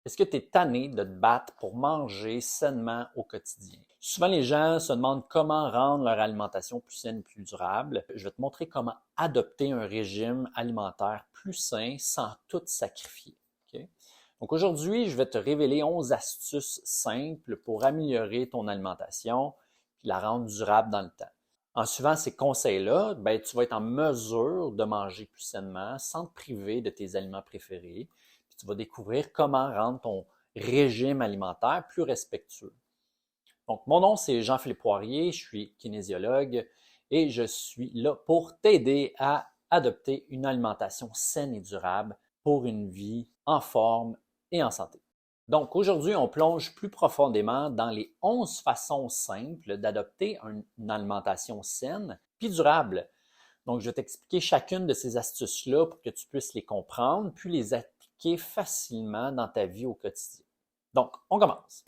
Est-ce que tu es tanné de te battre pour manger sainement au quotidien? Souvent, les gens se demandent comment rendre leur alimentation plus saine, plus durable. Je vais te montrer comment adopter un régime alimentaire plus sain sans tout sacrifier. OK? Donc aujourd'hui, je vais te révéler 11 astuces simples pour améliorer ton alimentation et la rendre durable dans le temps. En suivant ces conseils-là, tu vas être en mesure de manger plus sainement sans te priver de tes aliments préférés. Puis tu vas découvrir comment rendre ton régime alimentaire plus respectueux. Donc, mon nom, c'est Jean-Philippe Poirier, je suis kinésiologue et je suis là pour t'aider à adopter une alimentation saine et durable pour une vie en forme et en santé. Donc, aujourd'hui, on plonge plus profondément dans les 11 façons simples d'adopter une alimentation saine puis durable. Donc, je vais t'expliquer chacune de ces astuces-là pour que tu puisses les comprendre puis les appliquer facilement dans ta vie au quotidien. Donc, on commence.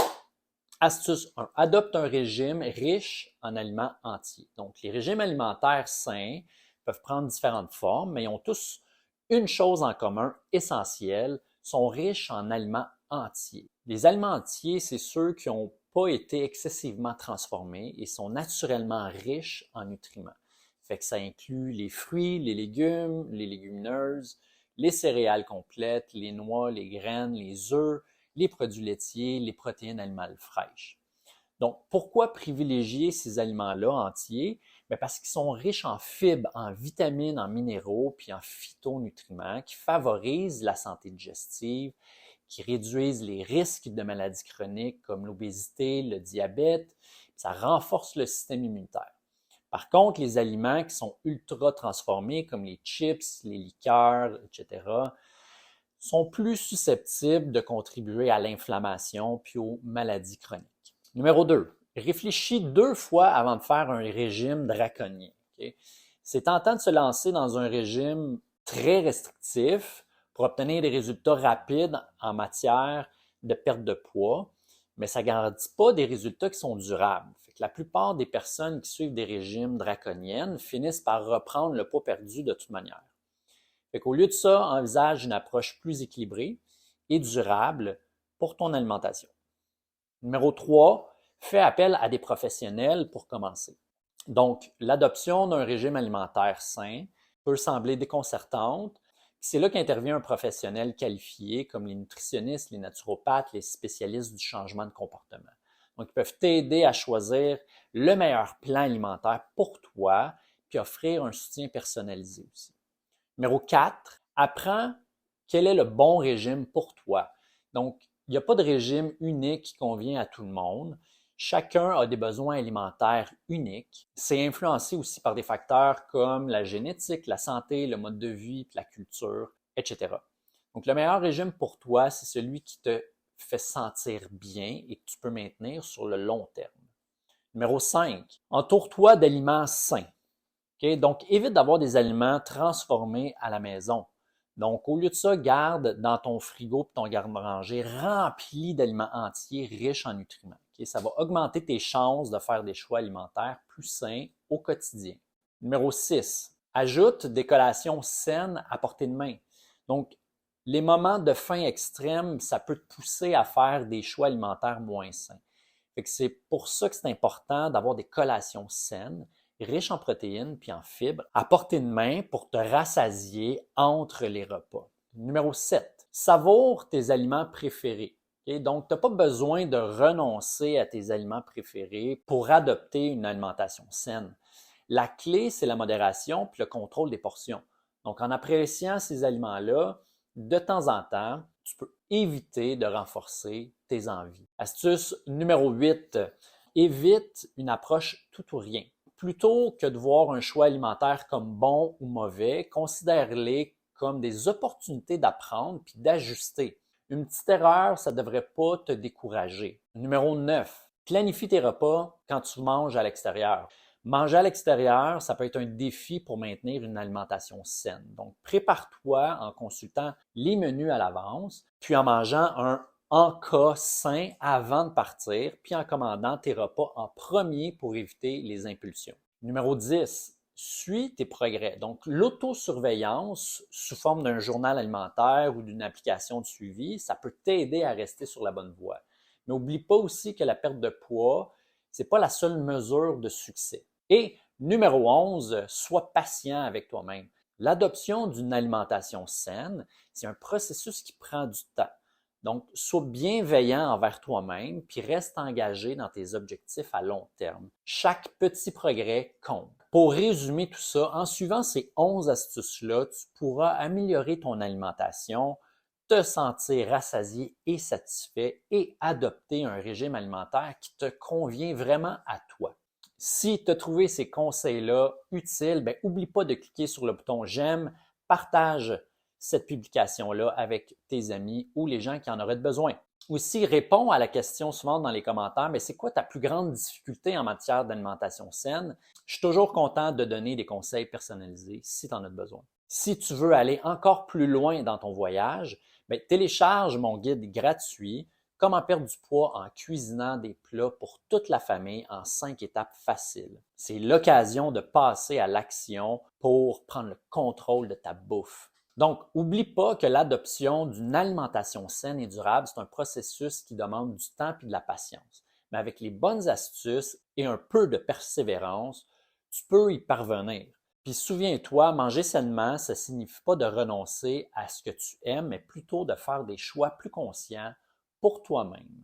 Astuce 1. Adopte un régime riche en aliments entiers. Donc, les régimes alimentaires sains peuvent prendre différentes formes, mais ils ont tous une chose en commun essentielle, sont riches en aliments entiers. Les aliments entiers, c'est ceux qui n'ont pas été excessivement transformés et sont naturellement riches en nutriments. Fait que ça inclut les fruits, les légumes, les légumineuses, les céréales complètes, les noix, les graines, les œufs, les produits laitiers, les protéines animales fraîches. Donc, pourquoi privilégier ces aliments-là entiers? Bien, parce qu'ils sont riches en fibres, en vitamines, en minéraux, puis en phytonutriments qui favorisent la santé digestive, qui réduisent les risques de maladies chroniques comme l'obésité, le diabète, ça renforce le système immunitaire. Par contre, les aliments qui sont ultra transformés, comme les chips, les liqueurs, etc., sont plus susceptibles de contribuer à l'inflammation puis aux maladies chroniques. Numéro 2, réfléchis 2 fois avant de faire un régime draconien. Okay? C'est tentant de se lancer dans un régime très restrictif pour obtenir des résultats rapides en matière de perte de poids, mais ça ne garantit pas des résultats qui sont durables. Fait que la plupart des personnes qui suivent des régimes draconiennes finissent par reprendre le poids perdu de toute manière. Fait qu'au lieu de ça, envisage une approche plus équilibrée et durable pour ton alimentation. Numéro 3, fais appel à des professionnels pour commencer. Donc, l'adoption d'un régime alimentaire sain peut sembler déconcertante. C'est là qu'intervient un professionnel qualifié comme les nutritionnistes, les naturopathes, les spécialistes du changement de comportement. Donc, ils peuvent t'aider à choisir le meilleur plan alimentaire pour toi puis offrir un soutien personnalisé aussi. Numéro 4, apprends quel est le bon régime pour toi. Donc, il n'y a pas de régime unique qui convient à tout le monde. Chacun a des besoins alimentaires uniques. C'est influencé aussi par des facteurs comme la génétique, la santé, le mode de vie, la culture, etc. Donc, le meilleur régime pour toi, c'est celui qui te fait sentir bien et que tu peux maintenir sur le long terme. Numéro 5, entoure-toi d'aliments sains. Okay? Donc, évite d'avoir des aliments transformés à la maison. Donc, au lieu de ça, garde dans ton frigo et ton garde-manger rempli d'aliments entiers riches en nutriments. Okay? Ça va augmenter tes chances de faire des choix alimentaires plus sains au quotidien. Numéro 6, ajoute des collations saines à portée de main. Donc, les moments de faim extrême, ça peut te pousser à faire des choix alimentaires moins sains. Fait que c'est pour ça que c'est important d'avoir des collations saines, riches en protéines puis en fibres, à portée de main pour te rassasier entre les repas. Numéro 7, savoure tes aliments préférés. Okay? Donc, tu n'as pas besoin de renoncer à tes aliments préférés pour adopter une alimentation saine. La clé, c'est la modération puis le contrôle des portions. Donc, en appréciant ces aliments-là, de temps en temps, tu peux éviter de renforcer tes envies. Astuce numéro 8, évite une approche tout ou rien. Plutôt que de voir un choix alimentaire comme bon ou mauvais, considère-les comme des opportunités d'apprendre puis d'ajuster. Une petite erreur, ça ne devrait pas te décourager. Numéro 9, planifie tes repas quand tu manges à l'extérieur. Manger à l'extérieur, ça peut être un défi pour maintenir une alimentation saine. Donc, prépare-toi en consultant les menus à l'avance, puis en mangeant un encas sain avant de partir, puis en commandant tes repas en premier pour éviter les impulsions. Numéro 10, Suis tes progrès. Donc, l'autosurveillance sous forme d'un journal alimentaire ou d'une application de suivi, ça peut t'aider à rester sur la bonne voie. Mais n'oublie pas aussi que la perte de poids, ce n'est pas la seule mesure de succès. Et numéro 11, sois patient avec toi-même. L'adoption d'une alimentation saine, c'est un processus qui prend du temps. Donc, sois bienveillant envers toi-même, puis reste engagé dans tes objectifs à long terme. Chaque petit progrès compte. Pour résumer tout ça, en suivant ces 11 astuces-là, tu pourras améliorer ton alimentation, te sentir rassasié et satisfait et adopter un régime alimentaire qui te convient vraiment à toi. Si tu as trouvé ces conseils-là utiles, n'oublie pas de cliquer sur le bouton j'aime, partage cette publication-là avec tes amis ou les gens qui en auraient besoin. Aussi, réponds à la question suivante dans les commentaires, mais c'est quoi ta plus grande difficulté en matière d'alimentation saine? Je suis toujours content de donner des conseils personnalisés si tu en as besoin. Si tu veux aller encore plus loin dans ton voyage, télécharge mon guide gratuit Comment perdre du poids en cuisinant des plats pour toute la famille en 5 étapes faciles. C'est l'occasion de passer à l'action pour prendre le contrôle de ta bouffe. Donc, oublie pas que l'adoption d'une alimentation saine et durable, c'est un processus qui demande du temps et de la patience. Mais avec les bonnes astuces et un peu de persévérance, tu peux y parvenir. Puis souviens-toi, manger sainement, ça ne signifie pas de renoncer à ce que tu aimes, mais plutôt de faire des choix plus conscients pour toi-même.